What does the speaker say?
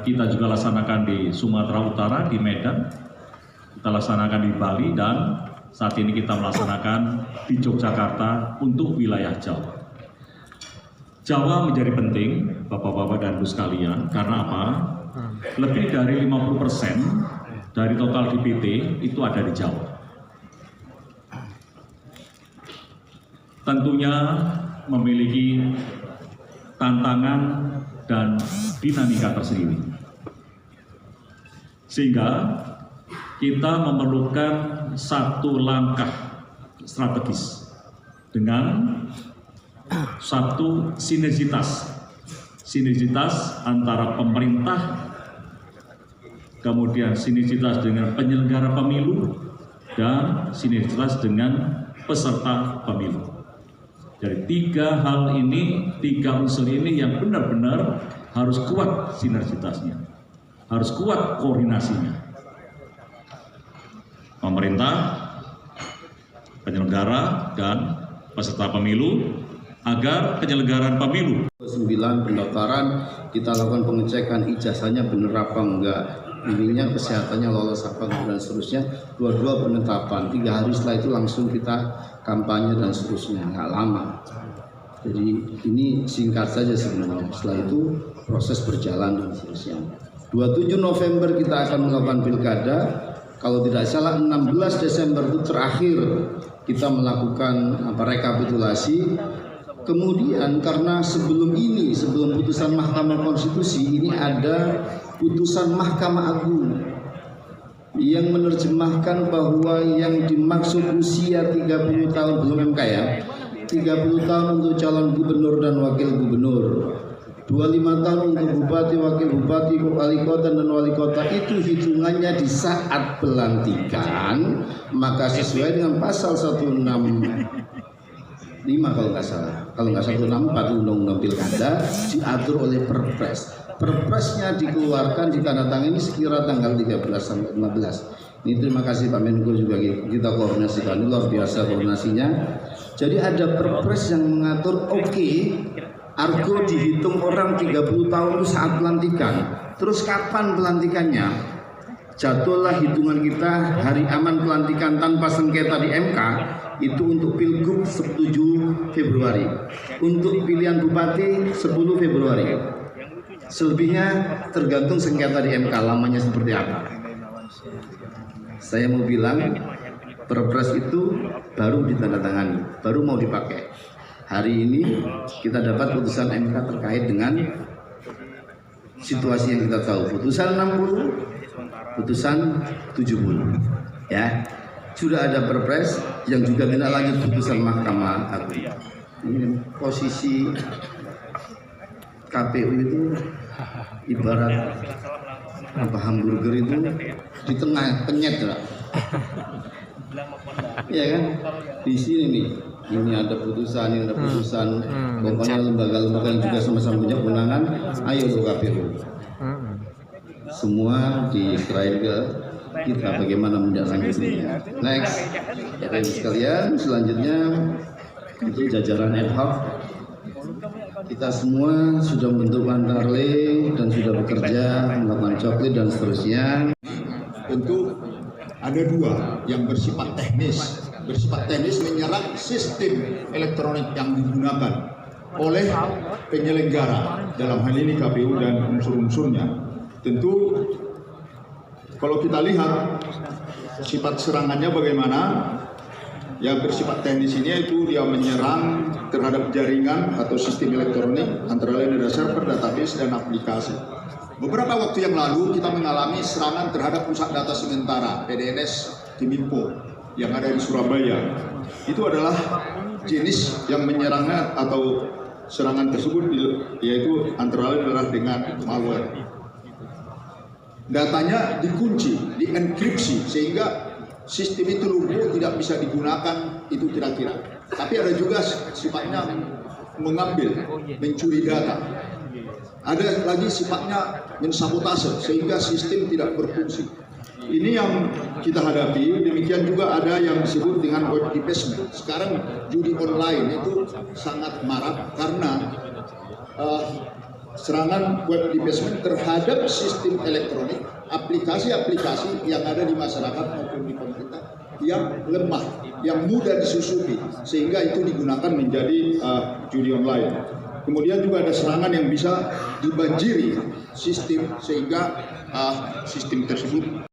kita juga laksanakan di Sumatera Utara, di Medan, kita laksanakan di Bali, dan saat ini kita melaksanakan di Yogyakarta untuk wilayah Jawa. Jawa menjadi penting, Bapak-Bapak dan Ibu sekalian, karena apa? Lebih dari 50% dari total DPT itu ada di Jawa. Tentunya memiliki tantangan dan dinamika tersendiri. Sehingga kita memerlukan satu langkah strategis dengan satu sinergitas antara pemerintah, kemudian sinergitas dengan penyelenggara pemilu, dan sinergitas dengan peserta pemilu. Dari tiga hal ini, tiga unsur ini yang benar-benar harus kuat sinergitasnya, harus kuat koordinasinya. Pemerintah, penyelenggara, dan peserta pemilu, agar penyelenggaraan pemilu 9 pendaftaran kita lakukan pengecekan ijazahnya benar apa enggak, ininya kesehatannya lolos apa dan seterusnya. 22 penetapan, 3 hari setelah itu langsung kita kampanye dan seterusnya, nggak lama. Jadi ini singkat saja sebenarnya. Setelah itu proses berjalan dan seterusnya. 27 November kita akan melakukan pilkada. Kalau tidak salah 16 Desember itu terakhir kita melakukan rekapitulasi. Kemudian karena sebelum putusan Mahkamah Konstitusi ini ada putusan Mahkamah Agung yang menerjemahkan bahwa yang dimaksud usia 30 tahun belum MK ya, 30 tahun untuk calon gubernur dan wakil gubernur, 25 tahun untuk bupati, wakil bupati, wali kota dan wali kota itu hitungannya di saat pelantikan, maka sesuai dengan pasal 165 kalau nggak salah 164 Undang-Undang Pilkada diatur oleh Perpres. Perpresnya dikeluarkan ditandatangani sekira tanggal 13 sampai 15. Ini terima kasih Pak Menko juga kita koordinasikan, ini luar biasa koordinasinya. Jadi ada Perpres yang mengatur argo dihitung orang 30 tahun itu saat pelantikan. Terus kapan pelantikannya? Jadwallah hitungan kita hari aman pelantikan tanpa sengketa di MK itu untuk Pilgub 7 Februari, untuk pilihan bupati 10 Februari. Selebihnya tergantung sengketa di MK lamanya seperti apa. Saya mau bilang Perpres itu baru ditandatangani, baru mau dipakai. Hari ini kita dapat putusan MK terkait dengan situasi yang kita tahu. Putusan 60, putusan 70. Ya. Sudah ada Perpres yang juga tindak lanjut putusan Mahkamah Agung. Ini posisi KPU itu ibarat hamburger itu di tengah penyet lah. Iya kan? Di sini nih, ini ada putusan, ini ada putusan. Pokoknya lembaga-lembaga yang juga sama-sama punya kewenangan, ayo ke KPU. Semua diserahin ke kita bagaimana menindaklanjutinya. Next, Bapak Ibu sekalian, selanjutnya untuk jajaran ad hoc, kita semua sudah membentuk Pantarle dan sudah bekerja melakukan coklit dan seterusnya. Tentu ada dua yang bersifat teknis menyerang sistem elektronik yang digunakan oleh penyelenggara dalam hal ini KPU dan unsur-unsurnya. Tentu kalau kita lihat sifat serangannya bagaimana, yang bersifat teknis ini itu dia menyerang terhadap jaringan atau sistem elektronik antara lain ada server, database, dan aplikasi. Beberapa waktu yang lalu kita mengalami serangan terhadap pusat data sementara PDNS Timimpo yang ada di Surabaya. Itu adalah jenis yang menyerangnya atau serangan tersebut yaitu antara lain adalah dengan malware. Datanya dikunci, dienkripsi sehingga sistem itu lumpuh, tidak bisa digunakan, itu kira-kira. Tapi ada juga sifatnya mengambil, mencuri data. Ada lagi sifatnya mensabotase sehingga sistem tidak berfungsi. Ini yang kita hadapi. Demikian juga ada yang disebut dengan web debasement. Sekarang judi online itu sangat marak karena serangan web defacement terhadap sistem elektronik, aplikasi-aplikasi yang ada di masyarakat maupun di pemerintah yang lemah, yang mudah disusupi, sehingga itu digunakan menjadi judi online. Kemudian juga ada serangan yang bisa dibanjiri sistem, sehingga sistem tersebut